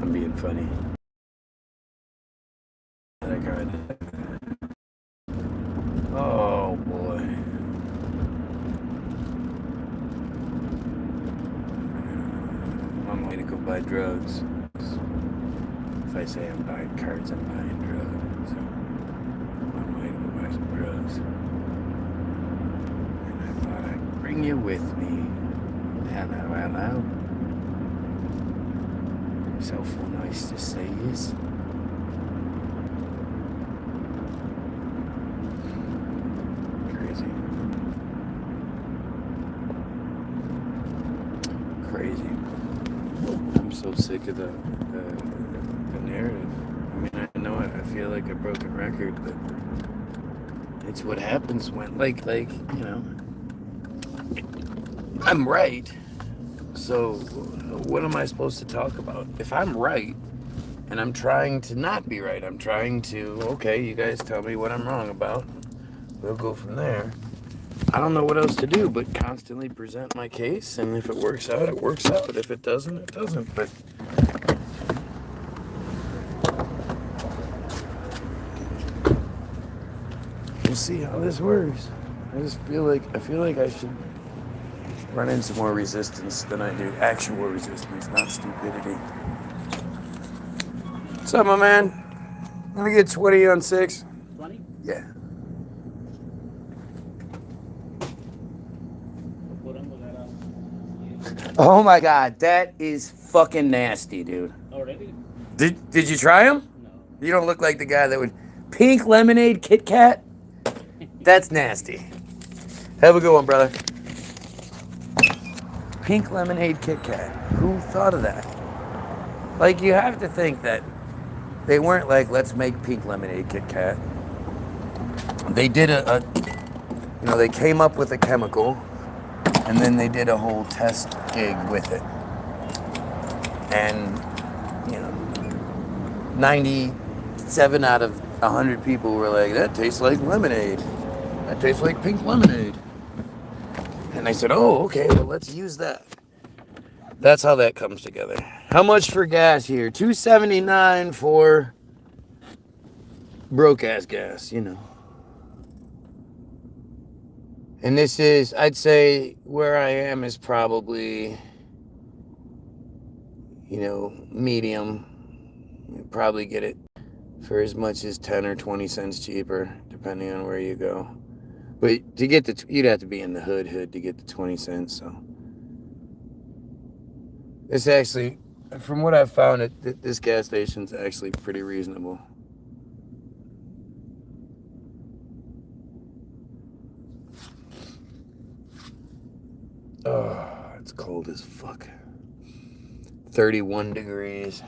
I'm being funny. Oh boy. I'm going to go buy drugs. If I say I'm buying cards, I'm buying drugs. So I'm going to go buy some drugs. And I thought I'd bring you with me. Hello. So nice to see you. Crazy. I'm so sick of the narrative. I mean, I know I feel like a broken record, but it's what happens when, like, you know, I'm right. So what am I supposed to talk about? If I'm right and I'm trying to not be right, I'm trying to, okay, you guys tell me what I'm wrong about. We'll go from there. I don't know what else to do but constantly present my case, and if it works out, it works out. If it doesn't, it doesn't. But we'll see how this works. I feel like I should run into more resistance than I do actual resistance, not stupidity. What's up, my man? Let me get 20 on 6. 20? Yeah. Oh my god, that is fucking nasty, dude. Already? Did you try them? No. You don't look like the guy that would... Pink lemonade Kit Kat? That's nasty. Have a good one, brother. Pink lemonade Kit Kat. Who thought of that? Like, you have to think that they weren't like, let's make pink lemonade Kit Kat. They did they came up with a chemical, and then they did a whole test gig with it. And, 97 out of 100 people were like, that tastes like lemonade. That tastes like pink lemonade. And I said, oh, okay, well, let's use that. That's how that comes together. How much for gas here? $2.79 for broke-ass gas, And this is, I'd say, where I am is probably, medium. You probably get it for as much as 10 or 20 cents cheaper, depending on where you go. But to get you'd have to be in the hood to get the 20 cents, so. It's actually, from what I've found, this gas station's actually pretty reasonable. Oh, it's cold as fuck. 31 degrees.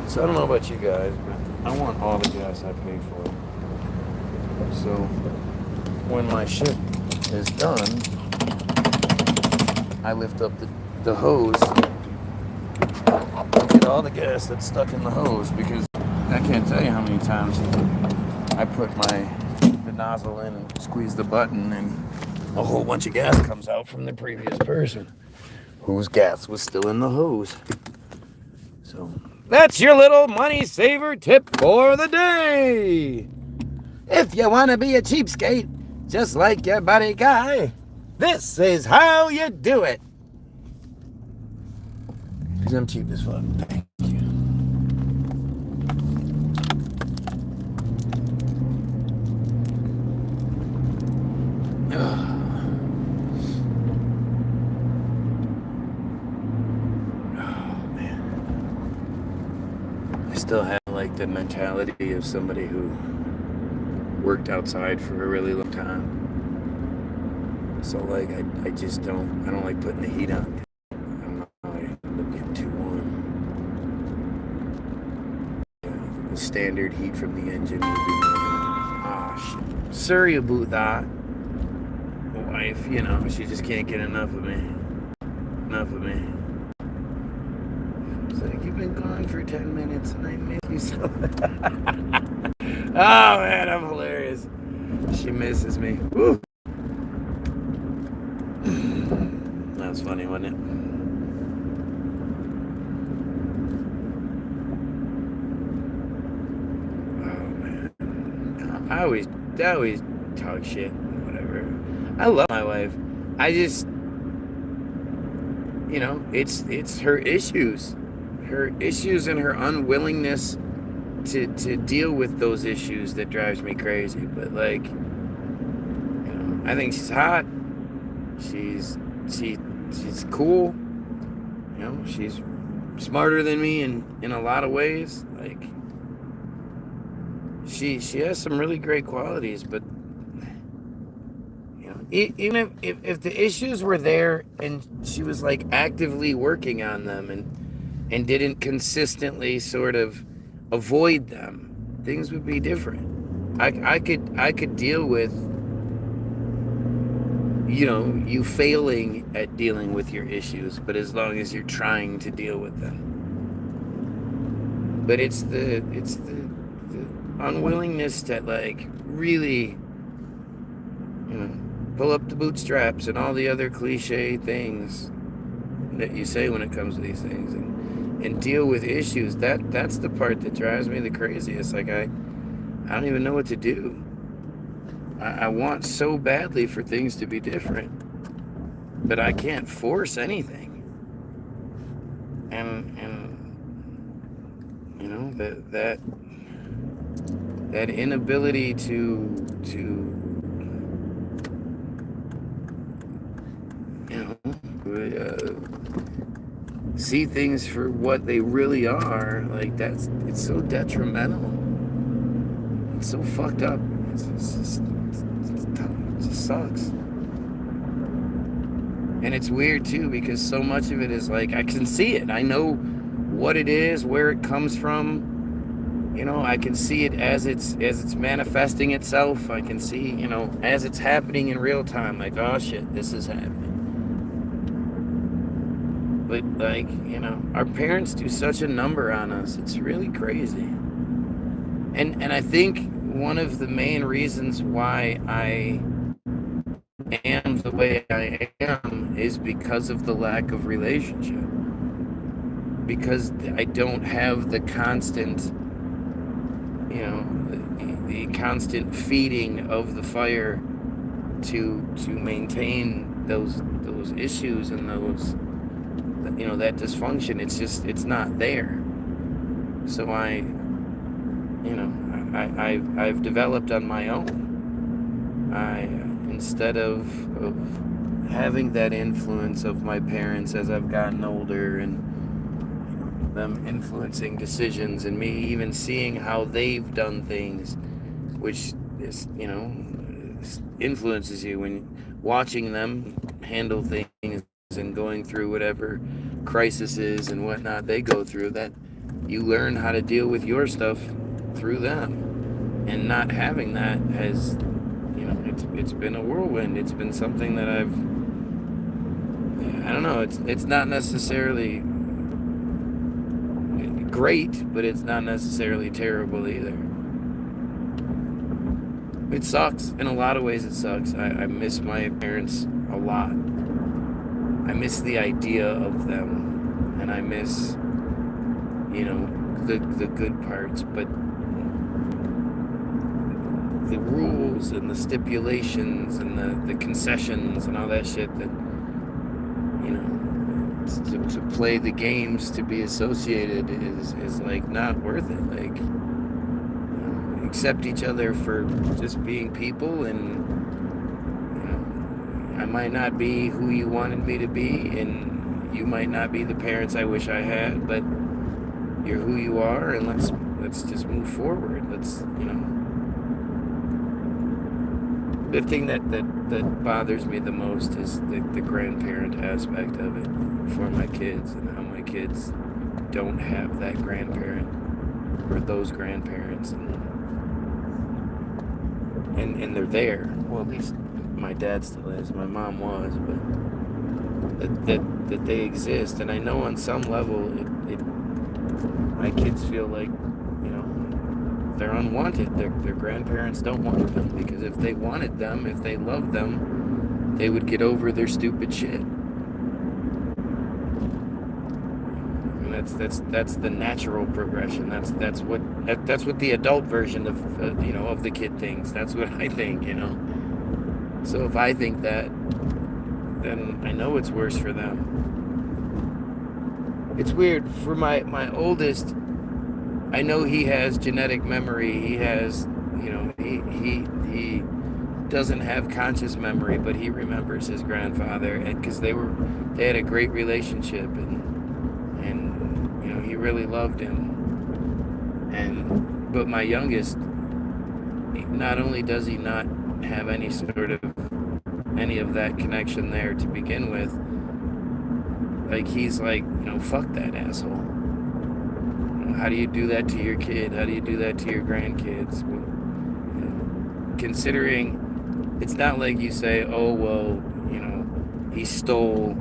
So I don't know about you guys, but I want all the gas I pay for. So when my ship is done, I lift up the hose and get all the gas that's stuck in the hose, because I can't tell you how many times I put the nozzle in and squeeze the button, and a whole bunch of gas comes out from the previous person whose gas was still in the hose. So that's your little money saver tip for the day. If you want to be a cheapskate, just like your buddy Guy, this is how you do it. Because I'm cheap as fuck. Thank you. Still have like the mentality of somebody who worked outside for a really long time. So like I don't like putting the heat on. I'm not getting too warm. The standard heat from the engine would be shit. Sorry about that. My wife, she just can't get enough of me. It's like, you've been gone for 10 minutes and I miss you so much. Oh man, I'm hilarious. She misses me. Woo. was funny, wasn't it? Oh man, I always talk shit, whatever. I love my wife. I just, it's her issues and her unwillingness to deal with those issues that drives me crazy. But like, I think she's hot. She's cool. She's smarter than me in a lot of ways. Like, she has some really great qualities, but even if the issues were there and she was like actively working on them and didn't consistently sort of avoid them, things would be different. I could deal with you failing at dealing with your issues, but as long as you're trying to deal with them. But it's the unwillingness to like really pull up the bootstraps and all the other cliche things that you say when it comes to these things and deal with issues. That's the part that drives me the craziest. Like I don't even know what to do. I want so badly for things to be different, but I can't force anything. And that inability to see things for what they really are, like it's so detrimental. It's so fucked up. It just sucks. And it's weird too, because so much of it is like, I can see it. I know what it is, where it comes from. I can see it as it's manifesting itself. I can see, as it's happening in real time, like, oh shit, this is happening. But like, our parents do such a number on us. It's really crazy. And I think one of the main reasons why I am the way I am is because of the lack of relationship. Because I don't have the constant, the constant feeding of the fire to maintain those issues and those, that dysfunction. It's not there. So I've developed on my own. Instead of having that influence of my parents as I've gotten older and them influencing decisions and me even seeing how they've done things, which is, influences you when watching them handle things and going through whatever crises and whatnot they go through, that you learn how to deal with your stuff through them. And not having that has, it's been a whirlwind. It's been something that I don't know, it's not necessarily great, but it's not necessarily terrible either. It sucks. In a lot of ways it sucks. I miss my parents a lot. I miss the idea of them, and I miss, the good parts, but the rules and the stipulations and the concessions and all that shit that, to play the games, to be associated is like not worth it. Like, accept each other for just being people, and I might not be who you wanted me to be, and you might not be the parents I wish I had, but you're who you are, and let's just move forward. The thing that bothers me the most is the grandparent aspect of it for my kids, and how my kids don't have that grandparent or those grandparents, and they're there. Well, at least my dad still is. My mom was, but that they exist. And I know on some level my kids feel like, they're unwanted. Their grandparents don't want them, because if they wanted them, if they loved them, they would get over their stupid shit. That's the natural progression. That's what the adult version of of the kid thinks. That's what I think. So if I think that, then I know it's worse for them. It's weird for my oldest. I know he has genetic memory. He has, he doesn't have conscious memory, but he remembers his grandfather, and because they had a great relationship, and he really loved him. But my youngest, not only does he not have any of that connection there to begin with, like he's like, fuck that asshole. How do you do that to your kid? How do you do that to your grandkids? Considering it's not like you say, oh, well, he stole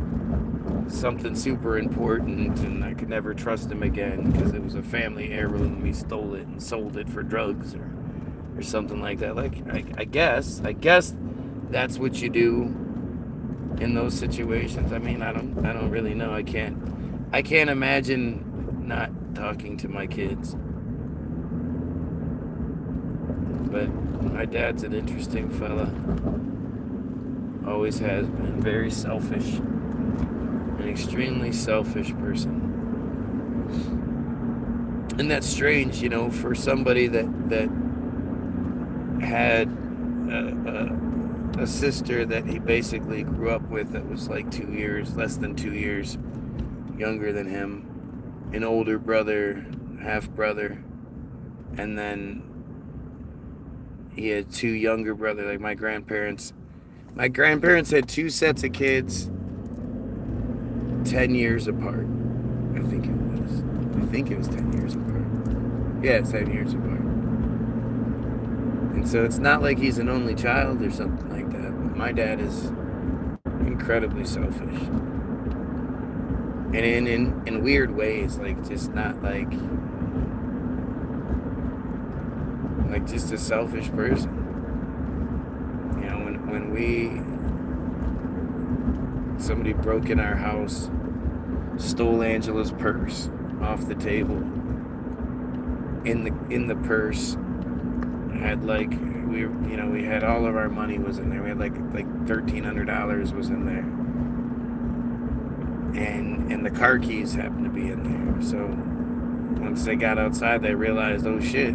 something super important and I could never trust him again because it was a family heirloom. He stole it and sold it for drugs or something like that. Like, I guess that's what you do in those situations. I mean, I don't really know. I can't imagine not talking to my kids. But my dad's an interesting fella. Always has been. Very selfish. An extremely selfish person. And that's strange, for somebody that had a sister that he basically grew up with that was like less than 2 years younger than him. An older brother, half brother, and then he had 2 younger brothers. Like my grandparents had 2 sets of kids 10 years apart. I think it was 10 years apart. Yeah, 10 years apart. And so it's not like he's an only child or something like that, but my dad is incredibly selfish. And in weird ways, like just not like just a selfish person. When somebody broke in our house, stole Angela's purse off the table. In the purse had we had all of our money was in there. We had like $1,300 was in there. And the car keys happened to be in there. So once they got outside, they realized, oh shit,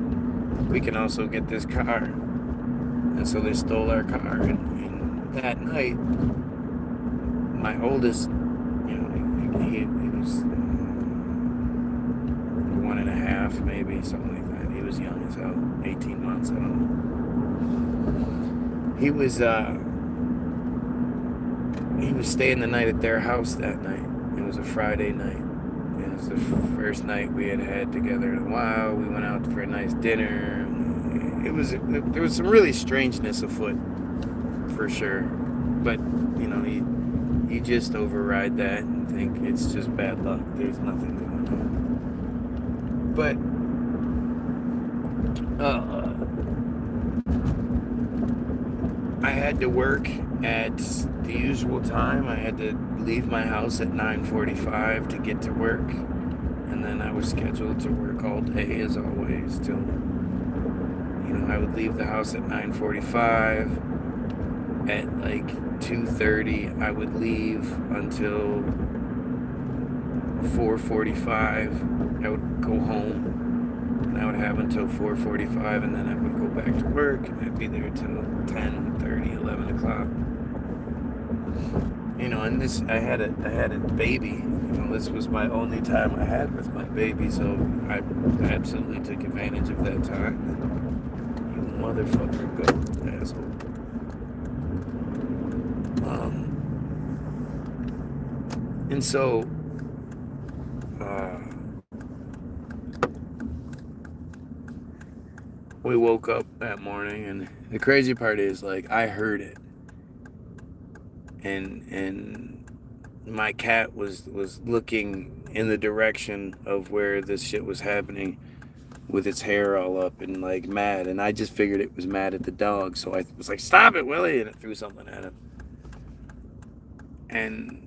we can also get this car. And so they stole our car. And that night, my oldest, he was 1.5, maybe, something like that. He was young as hell, 18 months, I don't know. He was staying the night at their house that night. It was a Friday night. It was the first night we had together in a while. We went out for a nice dinner. There was some really strangeness afoot, for sure. But, you just override that and think it's just bad luck. There's nothing going on. But, I had to work at the usual time. I had to leave my house at 9:45 to get to work. And then I was scheduled to work all day, as always, till, I would leave the house at 9:45. At like 2:30, I would leave until 4:45. I would go home. And I would have until 4:45, and then I would go back to work, and I'd be there till 10:30, 11 o'clock. And I had a baby. This was my only time I had with my baby, so I absolutely took advantage of that time. You motherfucker, go, asshole. And so, we woke up that morning, and the crazy part is, I heard it, and my cat was looking in the direction of where this shit was happening, with its hair all up and mad, and I just figured it was mad at the dog, so I was like, "Stop it, Willie!" and it threw something at him. And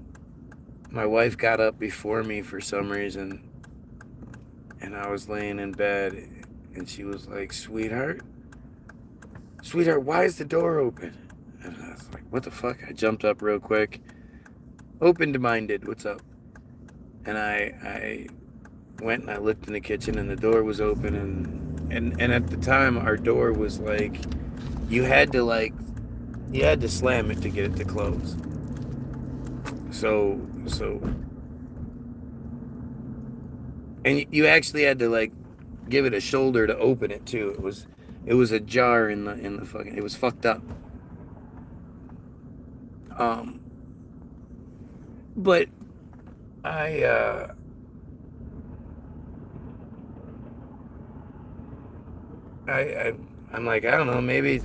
my wife got up before me for some reason, and I was laying in bed, and she was like, sweetheart, why is the door open? And I was like, what the fuck? I jumped up real quick, open-minded, what's up? And I went and I looked in the kitchen, and the door was open, and at the time our door was like, you had to slam it to get it to close. So and you actually had to like give it a shoulder to open it too. It was ajar in the fucking, it was fucked up. But I'm like, I don't know, maybe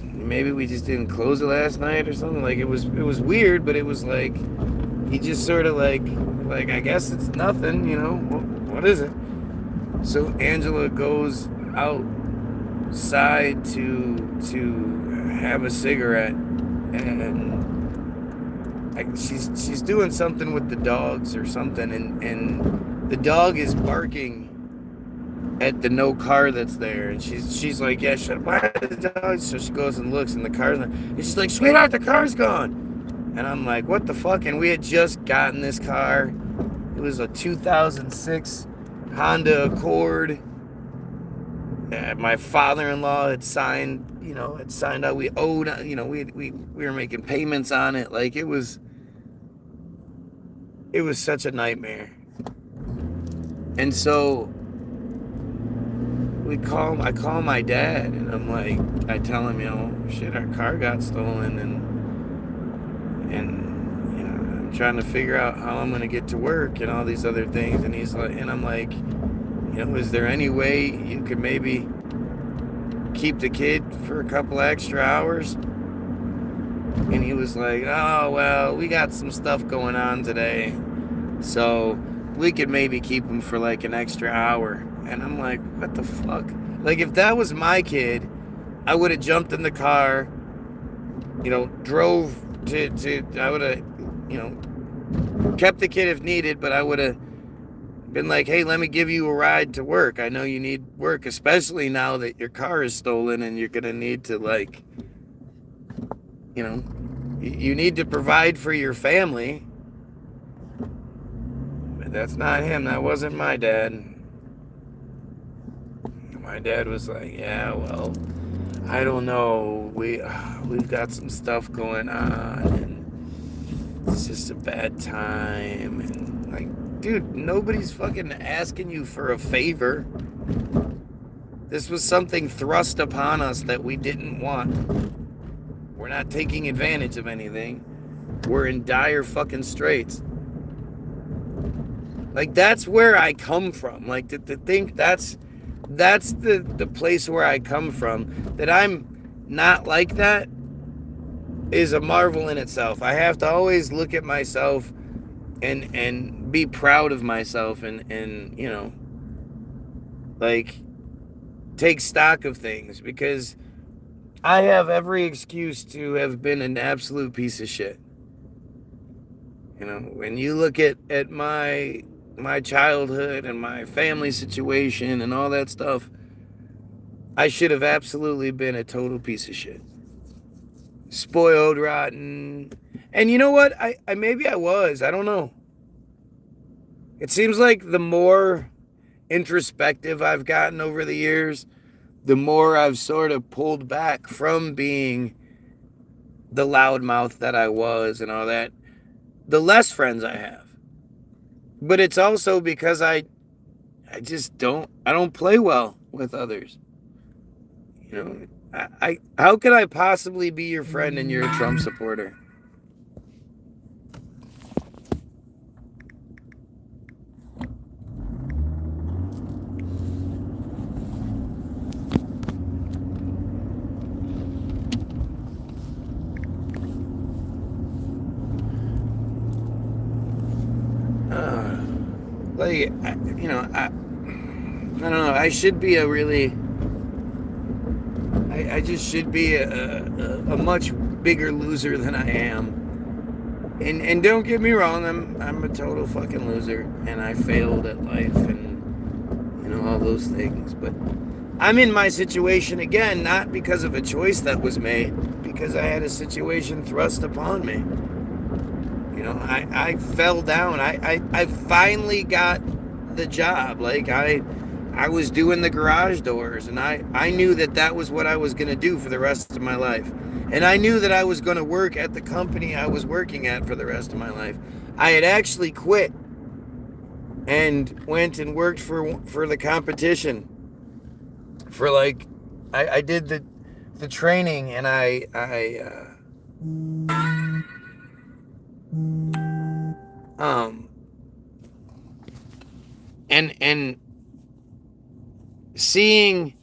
we just didn't close it last night or something. Like it was weird, but it was like he just sort of like I guess it's nothing, you know. What is it? So Angela goes outside to have a cigarette, and she's doing something with the dogs or something, and the dog is barking at the no car that's there, and she's like, yeah, why is the dog? So she goes and looks, and the car's not, and she's like, sweetheart, the car's gone. And I'm like, what the fuck? And we had just gotten this car. It was a 2006 Honda Accord. My father-in-law had signed, out. We owed, we were making payments on it. Like it was such a nightmare. And so I call my dad, and I'm like, I tell him, shit, our car got stolen, and I'm trying to figure out how I'm gonna get to work and all these other things. And he's like, and I'm like, is there any way you could maybe keep the kid for a couple extra hours? And he was like, oh, well, we got some stuff going on today, so we could maybe keep him for like an extra hour. And I'm like, what the fuck? Like, if that was my kid, I would have jumped in the car, drove to I would have, kept the kid if needed, but I would have been like, hey, let me give you a ride to work. I know you need work, especially now that your car is stolen and you're going to need to, like, you need to provide for your family. But that's not him. That wasn't my dad. My dad was like, yeah, well, I don't know. We've got some stuff going on, and it's just a bad time. And like, dude, nobody's fucking asking you for a favor. This was something thrust upon us that we didn't want. We're not taking advantage of anything. We're in dire fucking straits. Like, that's where I come from. Like, to think that's the place where I come from. That I'm not like that is a marvel in itself. I have to always look at myself and be proud of myself and like, take stock of things, because I have every excuse to have been an absolute piece of shit. When you look at my childhood and my family situation and all that stuff, I should have absolutely been a total piece of shit. Spoiled, rotten. And you know what? I maybe I was. I don't know. It seems like the more introspective I've gotten over the years, the more I've sort of pulled back from being the loudmouth that I was and all that. The less friends I have. But it's also because I don't play well with others. How could I possibly be your friend and you're a Trump supporter? I don't know. I should be I just should be a much bigger loser than I am. And don't get me wrong, I'm a total fucking loser, and I failed at life, and all those things. But I'm in my situation again, not because of a choice that was made, because I had a situation thrust upon me. I fell down. I finally got the job. Like, I was doing the garage doors, and I knew that was what I was going to do for the rest of my life. And I knew that I was going to work at the company I was working at for the rest of my life. I had actually quit and went and worked for the competition. For like, I did the training, and and seeing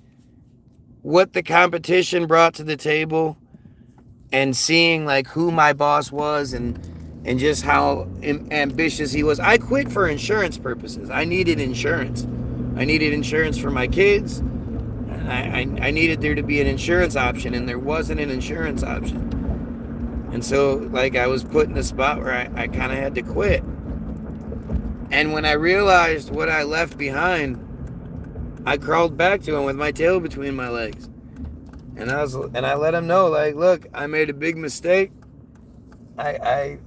what the competition brought to the table, and seeing like who my boss was, and just how ambitious he was. I quit for insurance purposes. I needed insurance. I needed insurance for my kids, and I needed there to be an insurance option, and there wasn't an insurance option. And so, like, I was put in a spot where I kind of had to quit. And when I realized what I left behind, I crawled back to him with my tail between my legs. And I let him know, like, look, I made a big mistake. I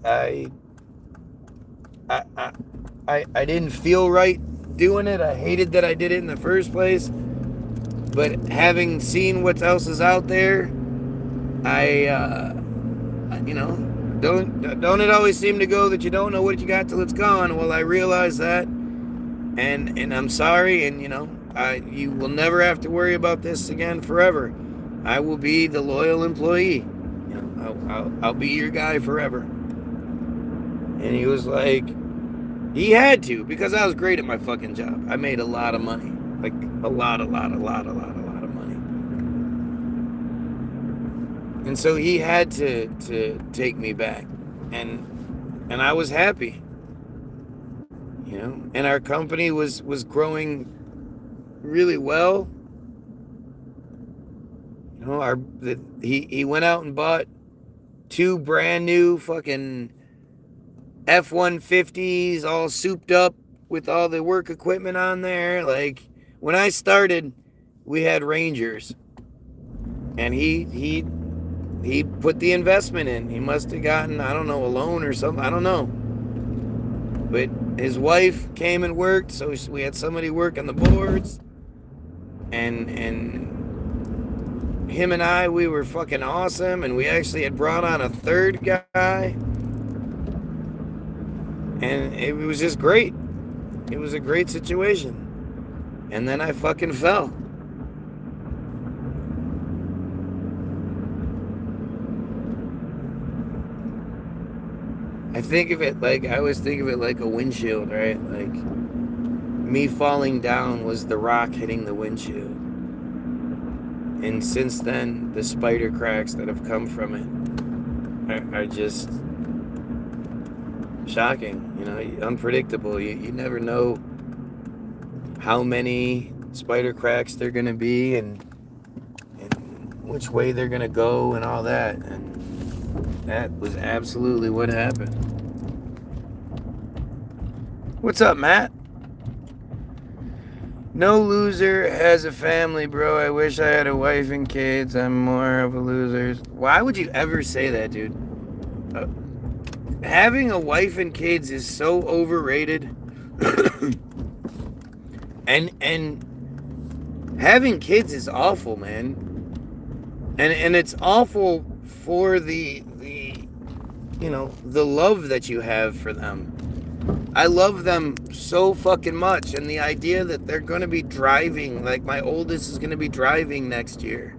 didn't feel right doing it. I hated that I did it in the first place. But having seen what else is out there, don't it always seem to go that you don't know what you got till it's gone? Well, I realized that, and I'm sorry, and you will never have to worry about this again forever. I will be the loyal employee. I'll be your guy forever. And he was like, he had to, because I was great at my fucking job. I made a lot of money, like a lot of money. And so he had to take me back, and I was happy, and our company was growing really well. He went out and bought 2 brand new fucking F-150s, all souped up with all the work equipment on there. Like, when I started, we had Rangers, and he put the investment in. He must have gotten, I don't know, a loan or something. I don't know. But his wife came and worked, so we had somebody work on the boards. And him and I, we were fucking awesome. And we actually had brought on a third guy. And it was just great. It was a great situation. And then I fucking fell. I always think of it like a windshield, right? Like, me falling down was the rock hitting the windshield. And since then, the spider cracks that have come from it are just shocking, unpredictable. You never know how many spider cracks they're going to be, and which way they're going to go, and all that. And that was absolutely what happened. What's up, Matt? No loser has a family, bro. I wish I had a wife and kids. I'm more of a loser. Why would you ever say that, dude? Having a wife and kids is so overrated. and having kids is awful, man. And it's awful for the love that you have for them. I love them so fucking much, and the idea that they're going to be driving, like my oldest is going to be driving next year,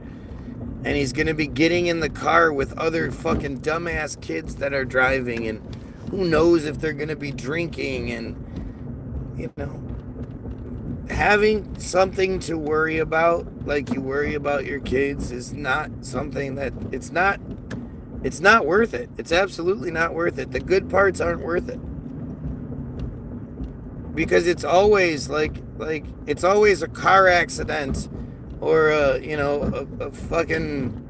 and he's going to be getting in the car with other fucking dumbass kids that are driving, and who knows if they're going to be drinking, and having something to worry about like you worry about your kids is not something that it's not worth it. It's absolutely not worth it. The good parts aren't worth it. Because it's always like it's always a car accident, or a fucking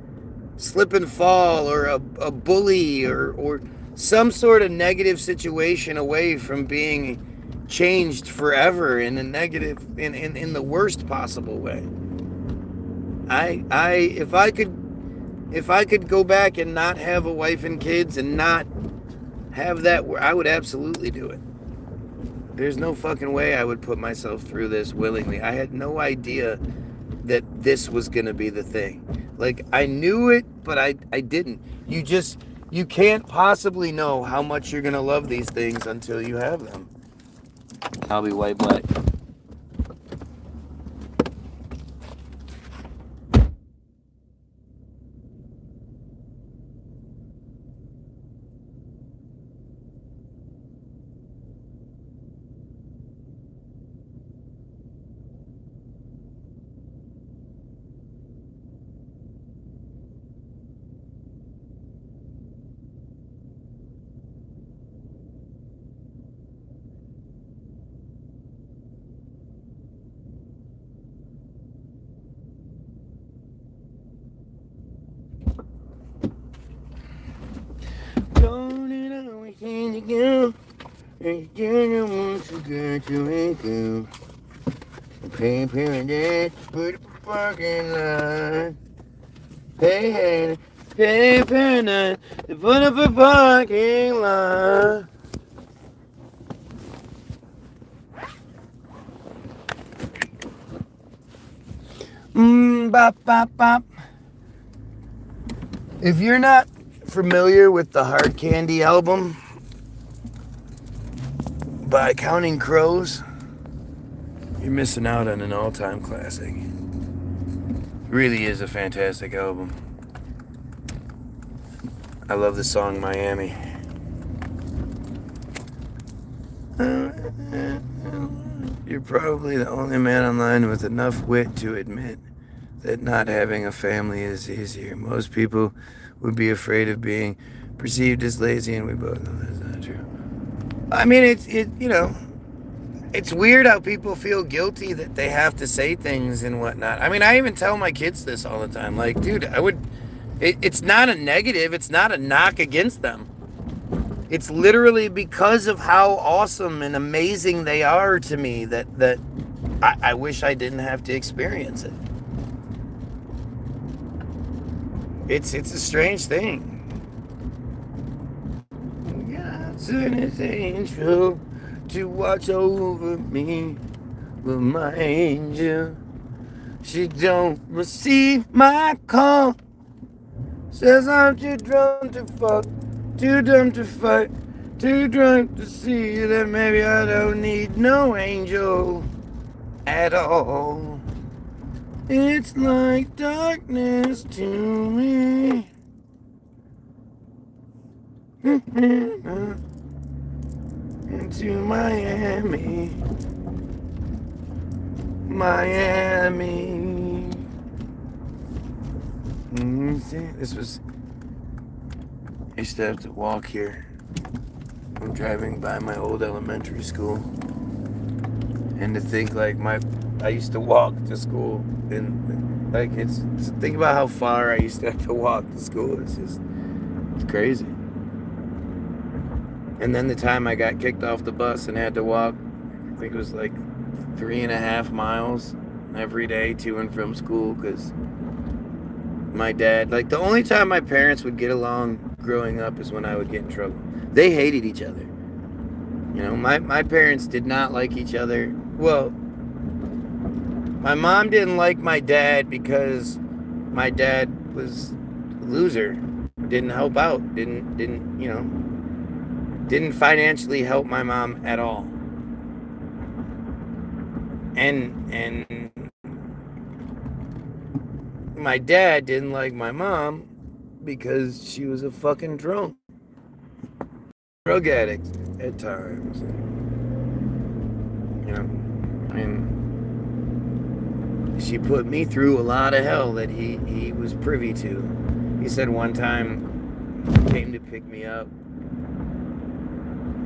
slip and fall, or a bully, or some sort of negative situation away from being changed forever in a negative, in the worst possible way. If I could go back and not have a wife and kids and not have that, I would absolutely do it. There's no fucking way I would put myself through this willingly. I had no idea that this was going to be the thing. Like, I knew it, but I didn't. You can't possibly know how much you're going to love these things until you have them. I'll be white black. Pay paranoid, they put up a parking lot. Bop, bop, bop. If you're not familiar with the Hard Candy album by Counting Crows, you're missing out on an all-time classic. It really is a fantastic album. I love the song Miami. You're probably the only man online with enough wit to admit that not having a family is easier. Most people would be afraid of being perceived as lazy, and we both know that's not true. I mean, it's weird how people feel guilty that they have to say things and whatnot. I mean, I even tell my kids this all the time. Like, dude, it's not a negative. It's not a knock against them. It's literally because of how awesome and amazing they are to me that I wish I didn't have to experience it. It's a strange thing. God sent his angel to watch over me, but my angel, she don't receive my call. Says I'm too drunk to fuck, too dumb to fight, too drunk to see that maybe I don't need no angel at all. It's like darkness to me. Into Miami. This was... I used to have to walk here. I'm driving by my old elementary school. And to think like I used to walk to school. And like it's think about how far I used to have to walk to school. It's crazy. And then the time I got kicked off the bus and had to walk, I think it was like 3.5 miles every day to and from school, because my dad, like the only time my parents would get along growing up is when I would get in trouble. They hated each other. You know, my parents did not like each other. Well, my mom didn't like my dad because my dad was a loser. Didn't help out. Didn't financially help my mom at all. And my dad didn't like my mom because she was a fucking drunk. Drug addict at times. You know, and she put me through a lot of hell that he was privy to. He said one time he came to pick me up,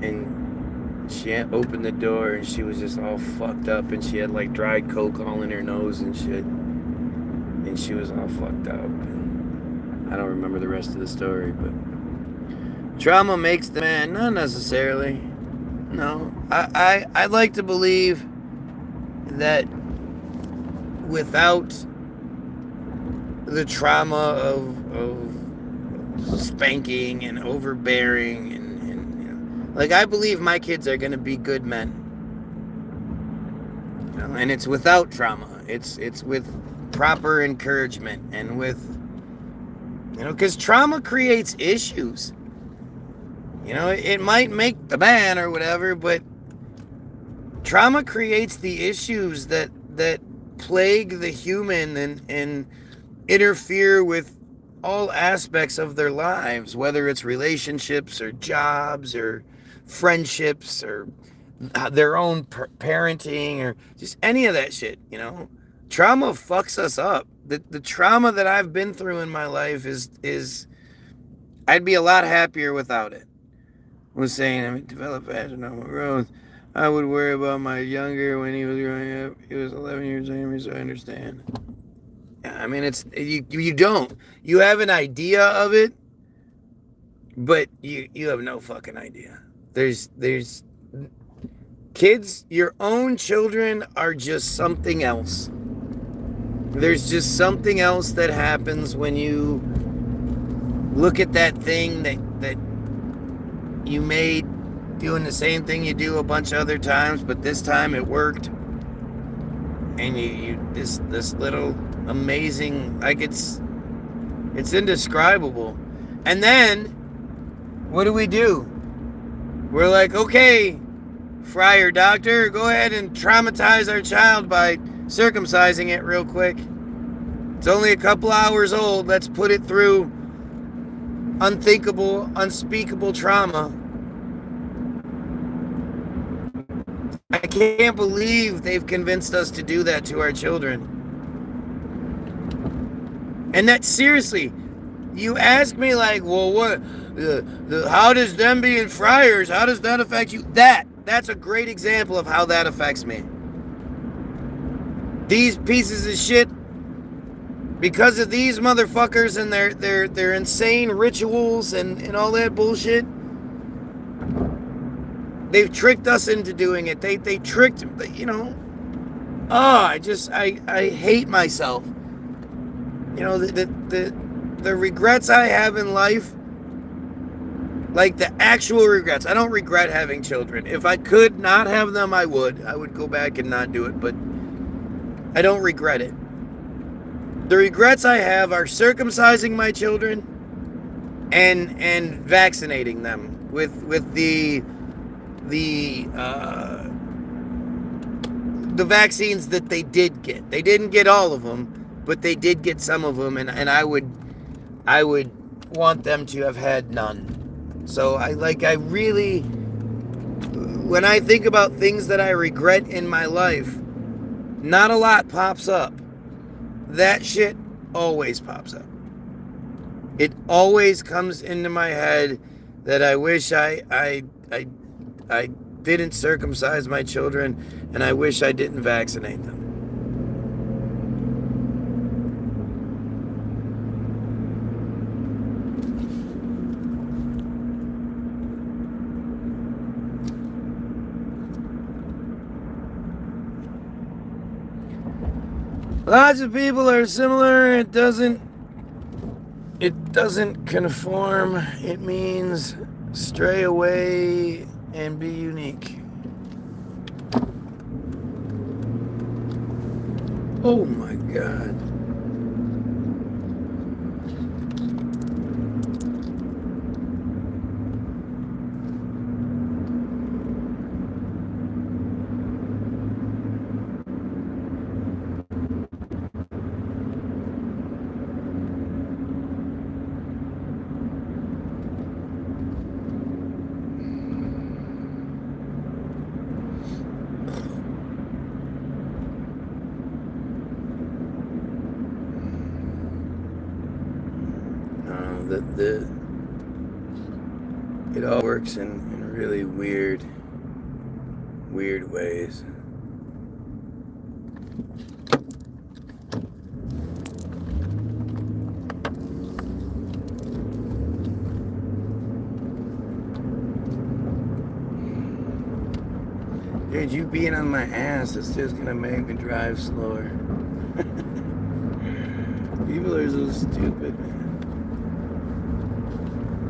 and she opened the door and she was just all fucked up, and she had like dried coke all in her nose and shit, and she was all fucked up, and I don't remember the rest of the story, but trauma makes the man. Not necessarily. No, I like to believe that without the trauma of spanking and overbearing and like, I believe my kids are going to be good men. And it's without trauma. It's with proper encouragement and with, because trauma creates issues. It might make the man or whatever, but trauma creates the issues that plague the human and interfere with all aspects of their lives, whether it's relationships or jobs or friendships or their own parenting or just any of that shit. Trauma fucks us up. The trauma that I've been through in my life is I'd be a lot happier without it. I was saying, develop fast normal growth. I would worry about my younger when he was growing up. He was 11 years younger, so I understand. Yeah, it's you don't. You have an idea of it, but you have no fucking idea. There's kids, your own children are just something else. There's just something else that happens when you look at that thing that you made doing the same thing you do a bunch of other times, but this time it worked. And you this little amazing, like it's indescribable. And then what do? We're like, okay, friar doctor, go ahead and traumatize our child by circumcising it real quick. It's only a couple hours old. Let's put it through unthinkable, unspeakable trauma. I can't believe they've convinced us to do that to our children. And that, seriously, you ask me like, well, what? How does them being friars, how does that affect you? That's a great example of how that affects me. These pieces of shit, because of these motherfuckers and their insane rituals and all that bullshit, they've tricked us into doing it. They tricked, I hate myself. The regrets I have in life, like the actual regrets. I don't regret having children. If I could not have them, I would go back and not do it, but I don't regret it. The regrets I have are circumcising my children and vaccinating them with the vaccines that they did get. They didn't get all of them, but they did get some of them, and I would want them to have had none. So I really, when I think about things that I regret in my life, not a lot pops up. That shit always pops up. It always comes into my head that I wish I didn't circumcise my children, and I wish I didn't vaccinate them. Lots of people are similar. It doesn't conform. It means stray away and be unique. Oh my God. It all works in really weird ways. Dude, you being on my ass is just gonna make me drive slower. People are so stupid, man.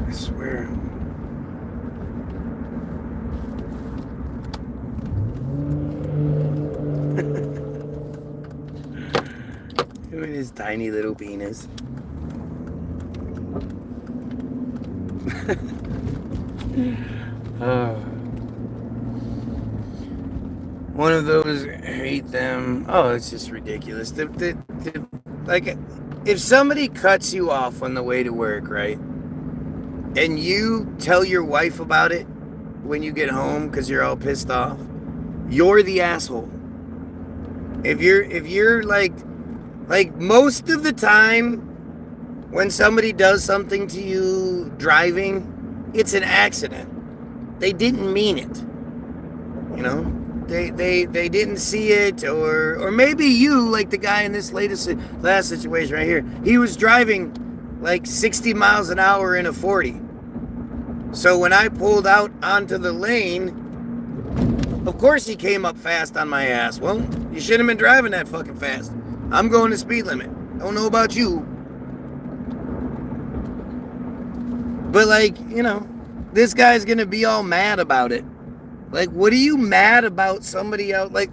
I swear. Look at his tiny little penis. One of those hate them. Oh, it's just ridiculous. Like, if somebody cuts you off on the way to work, right? And you tell your wife about it when you get home because you're all pissed off, you're the asshole. If you're like most of the time when somebody does something to you driving, it's an accident. They didn't mean it. You know? They didn't see it, or maybe you, like the guy in this last situation right here, he was driving like 60 miles an hour in a 40. So when I pulled out onto the lane, of course he came up fast on my ass. Well, you shouldn't have been driving that fucking fast. I'm going the speed limit. Don't know about you. But like, you know, this guy's gonna be all mad about it. Like, what are you mad about somebody else? Like,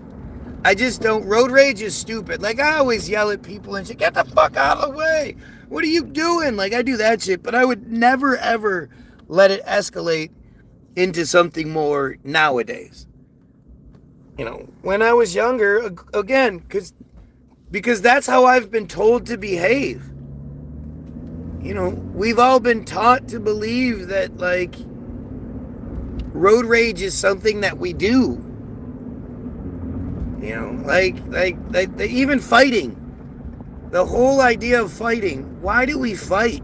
I just don't. Road rage is stupid. Like, I always yell at people and shit, get the fuck out of the way. What are you doing? Like, I do that shit, but I would never, ever let it escalate into something more nowadays. You know, when I was younger, again, because that's how I've been told to behave. You know, we've all been taught to believe that, like, road rage is something that we do. You know, like even fighting. The whole idea of fighting. Why do we fight?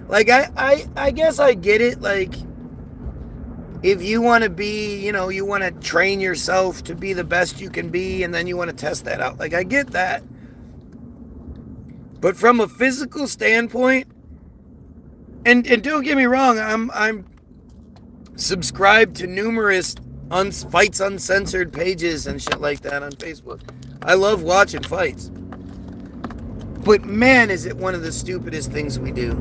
Like, I guess I get it. Like, if you want to be, you know, you want to train yourself to be the best you can be, and then you want to test that out. Like, I get that. But from a physical standpoint, and don't get me wrong, I'm subscribed to numerous Fights Uncensored pages and shit like that on Facebook. I love watching fights. But man, is it one of the stupidest things we do.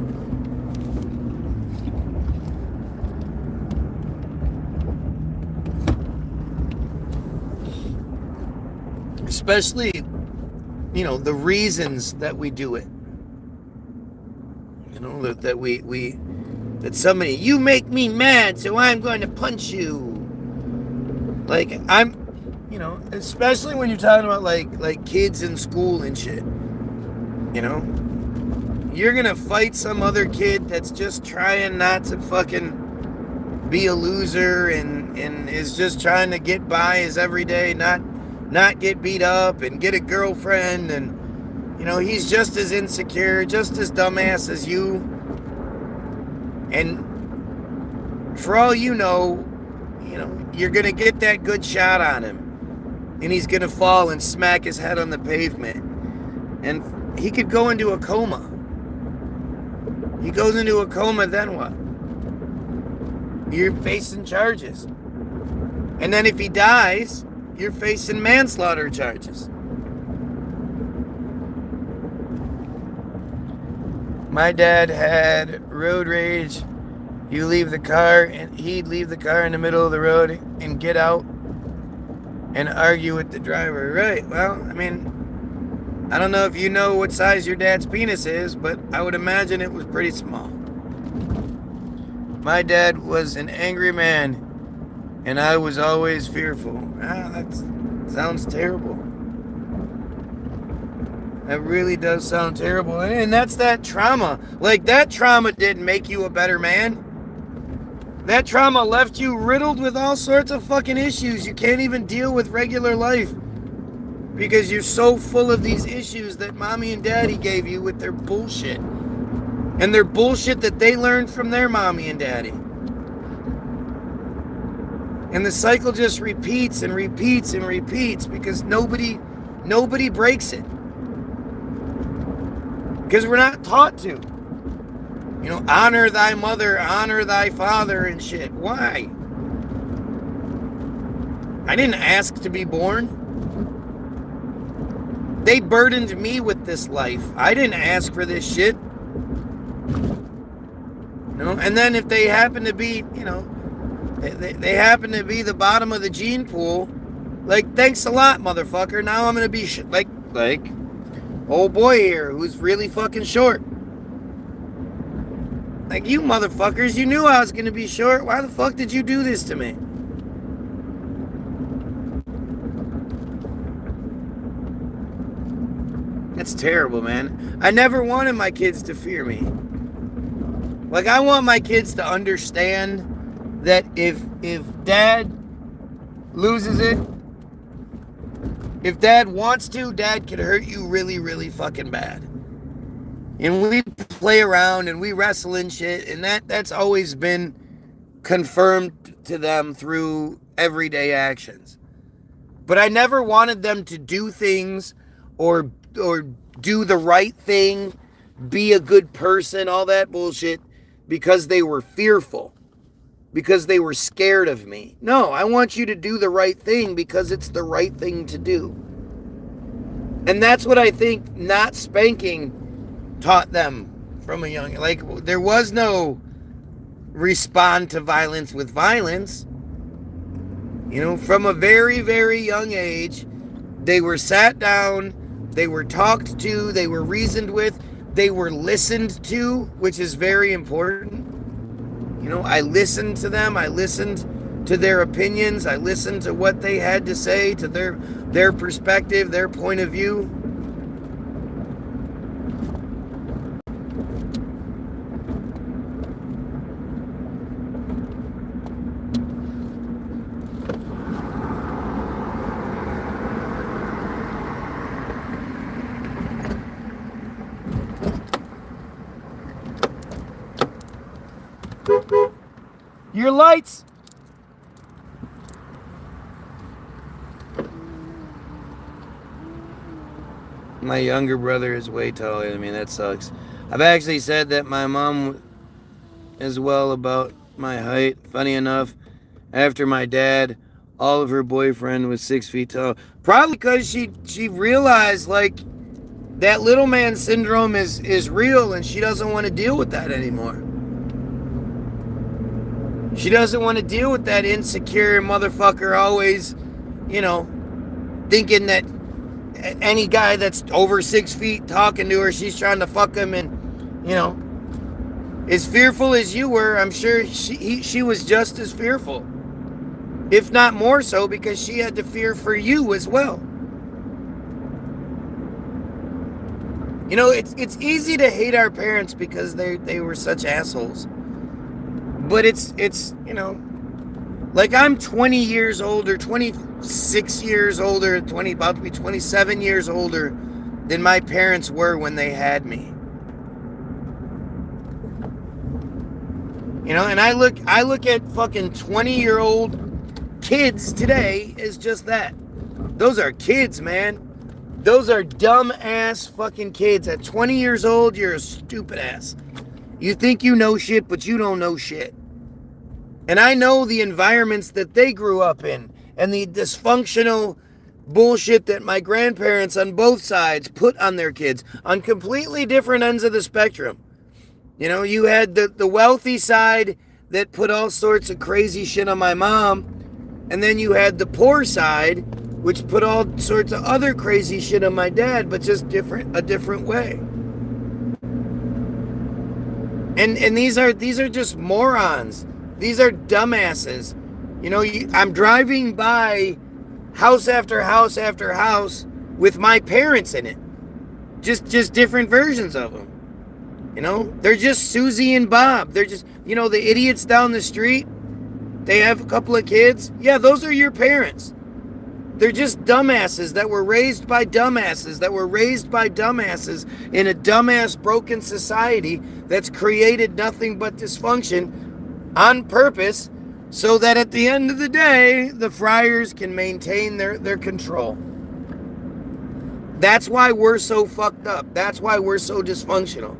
Especially, you know, the reasons that we do it. You know, that somebody, you make me mad, so I'm going to punch you. Like, you know, especially when you're talking about like kids in school and shit. You know, you're gonna fight some other kid that's just trying not to fucking be a loser and is just trying to get by his everyday, not get beat up and get a girlfriend, and you know, he's just as insecure, just as dumbass as you. And for all you know, you're going to get that good shot on him. And he's going to fall and smack his head on the pavement. And he could go into a coma. He goes into a coma, then what? You're facing charges. And then if he dies, you're facing manslaughter charges. My dad had road rage. You leave the car, and he'd leave the car in the middle of the road and get out and argue with the driver. Right, well, I mean, I don't know if you know what size your dad's penis is, but I would imagine it was pretty small. My dad was an angry man, and I was always fearful. That sounds terrible. That really does sound terrible. And that's that trauma. Like, that trauma didn't make you a better man. That trauma left you riddled with all sorts of fucking issues. You can't even deal with regular life because you're so full of these issues that mommy and daddy gave you with their bullshit. And their bullshit that they learned from their mommy and daddy. And the cycle just repeats and repeats and repeats because nobody breaks it. Because we're not taught to. You know, honor thy mother, honor thy father and shit. Why? I didn't ask to be born. They burdened me with this life. I didn't ask for this shit. And then if they happen to be, they happen to be the bottom of the gene pool, like, thanks a lot, motherfucker. Now I'm gonna be like old boy here who's really fucking short. Like, you motherfuckers, you knew I was gonna be short. Why the fuck did you do this to me? That's terrible, man. I never wanted my kids to fear me. Like, I want my kids to understand that if dad loses it, if dad wants to, dad could hurt you really, really fucking bad. And we play around and we wrestle and shit, and that's always been confirmed to them through everyday actions. But I never wanted them to do things or do the right thing, be a good person, all that bullshit, because they were fearful, because they were scared of me. No, I want you to do the right thing because it's the right thing to do. And that's what I think not spanking taught them from a young, like, there was no respond to violence with violence. From a very, very young age, they were sat down, they were talked to, they were reasoned with, they were listened to, which is very important. I listened to them, I listened to their opinions, I listened to what they had to say, to their perspective, their point of view. Your lights. My younger brother is way taller than me. That sucks. I've actually said that my mom as well about my height. Funny enough, after my dad, all of her boyfriend was 6 feet tall. Probably because she realized, like, that little man syndrome is real, and she doesn't want to deal with that anymore. She doesn't want to deal with that insecure motherfucker always, thinking that any guy that's over 6 feet talking to her, she's trying to fuck him. And, as fearful as you were, I'm sure she was just as fearful. If not more so, because she had to fear for you as well. It's easy to hate our parents because they were such assholes. But it's like, I'm 20 years older, 26 years older, about to be 27 years older than my parents were when they had me. And I look at fucking 20-year-old kids today as just that. Those are kids, man. Those are dumb-ass fucking kids. At 20 years old, you're a stupid ass. You think you know shit, but you don't know shit. And I know the environments that they grew up in and the dysfunctional bullshit that my grandparents on both sides put on their kids on completely different ends of the spectrum. You had the wealthy side that put all sorts of crazy shit on my mom, and then you had the poor side which put all sorts of other crazy shit on my dad, but just a different way. And these are just morons. These are dumbasses. I'm driving by house after house after house with my parents in it. Just different versions of them. They're just Susie and Bob. They're just, the idiots down the street. They have a couple of kids. Yeah, those are your parents. They're just dumbasses that were raised by dumbasses in a dumbass broken society that's created nothing but dysfunction on purpose, so that at the end of the day, the friars can maintain their control. That's why we're so fucked up. That's why we're so dysfunctional.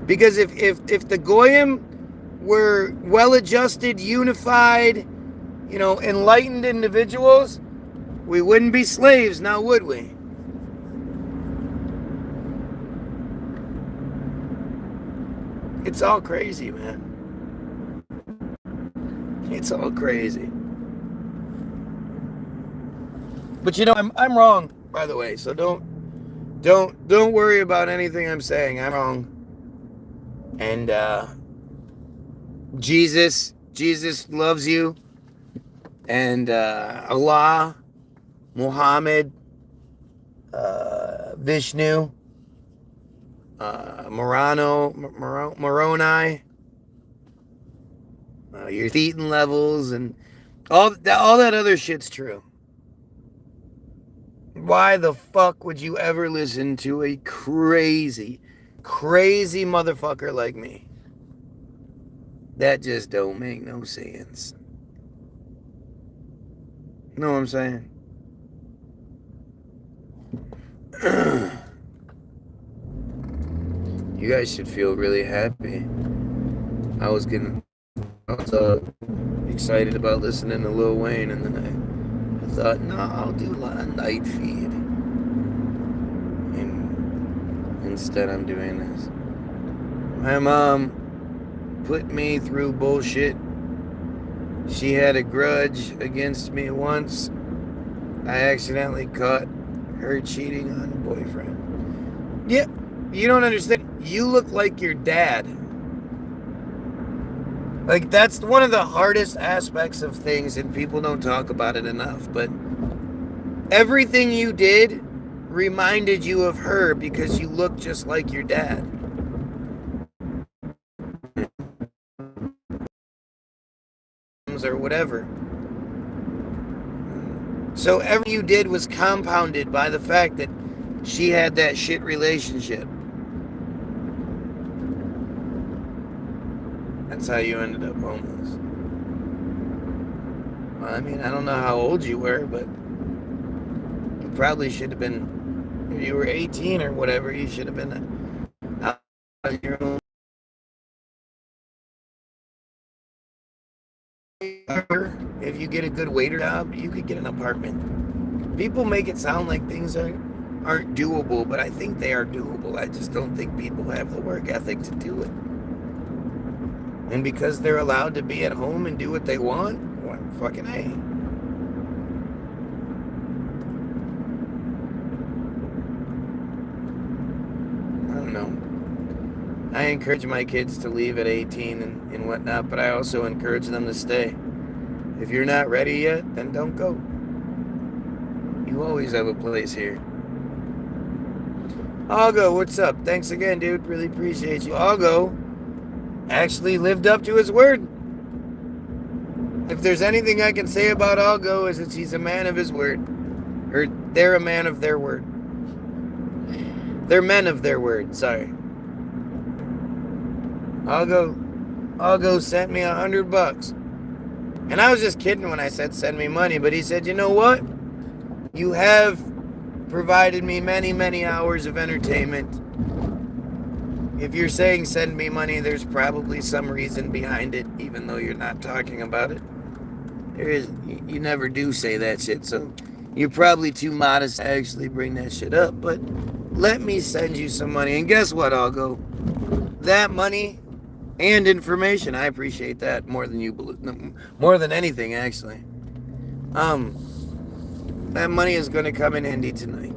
Because if the Goyim were well-adjusted, unified, enlightened individuals, we wouldn't be slaves now, would we? It's all crazy, man. It's all crazy. But I'm wrong, by the way, so don't worry about anything I'm saying. I'm wrong. And Jesus loves you. And Allah, Muhammad, Vishnu, Moroni, your thetan levels, and all that other shit's true. Why the fuck would you ever listen to a crazy motherfucker like me? That just don't make no sense. You know what I'm saying? You guys should feel really happy. I was excited about listening to Lil Wayne, and then I thought, no, I'll do a night feed. And instead I'm doing this. My mom put me through bullshit. She had a grudge against me once. I accidentally caught her cheating on a boyfriend. Yeah, you don't understand. You look like your dad. Like, that's one of the hardest aspects of things, and people don't talk about it enough. But everything you did reminded you of her because you look just like your dad. Or whatever. So everything you did was compounded by the fact that she had that shit relationship. That's how you ended up homeless. Well, I mean, I don't know how old you were, but you probably should have been, if you were 18 or whatever, you should have been out of your own. If you get a good waiter job, you could get an apartment. People make it sound like things aren't doable, but I think they are doable. I just don't think people have the work ethic to do it. And because they're allowed to be at home and do what they want, well, fucking A. I don't know. I encourage my kids to leave at 18 and whatnot, but I also encourage them to stay. If you're not ready yet, then don't go. You always have a place here. Algo, what's up? Thanks again, dude. Really appreciate you. Algo actually lived up to his word. If there's anything I can say about Algo, is he's a man of his word. Or they're a man of their word. They're men of their word, sorry. Algo sent me $100. And I was just kidding when I said send me money, but he said, you know what? You have provided me many, many hours of entertainment. If you're saying send me money, there's probably some reason behind it, even though you're not talking about it. There is. You never do say that shit, so you're probably too modest to actually bring that shit up. But let me send you some money. And guess what, Algo? That money and information, I appreciate that more than you believe, more than anything, actually. That money is going to come in handy tonight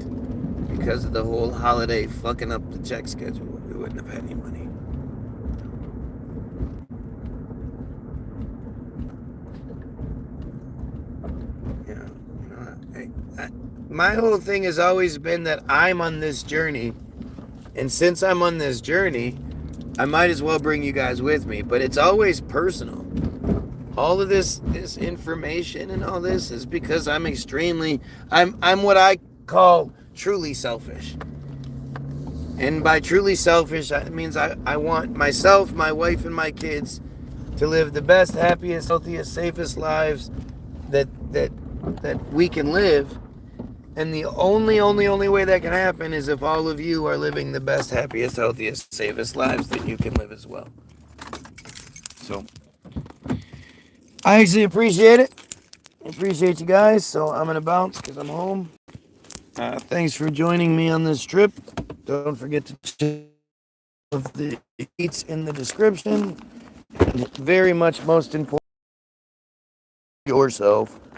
because of the whole holiday fucking up the check schedule. We wouldn't have had any money. My whole thing has always been that I'm on this journey, and since I'm on this journey, I might as well bring you guys with me, but it's always personal. All of this information and all this is because I'm what I call truly selfish. And by truly selfish, that means I want myself, my wife, and my kids to live the best, happiest, healthiest, safest lives that we can live. And the only way that can happen is if all of you are living the best, happiest, healthiest, safest lives that you can live as well. So, I actually appreciate it. appreciate you guys. So I'm gonna bounce because I'm home. Thanks for joining me on this trip. Don't forget to check the eats in the description. And very much most important, yourself.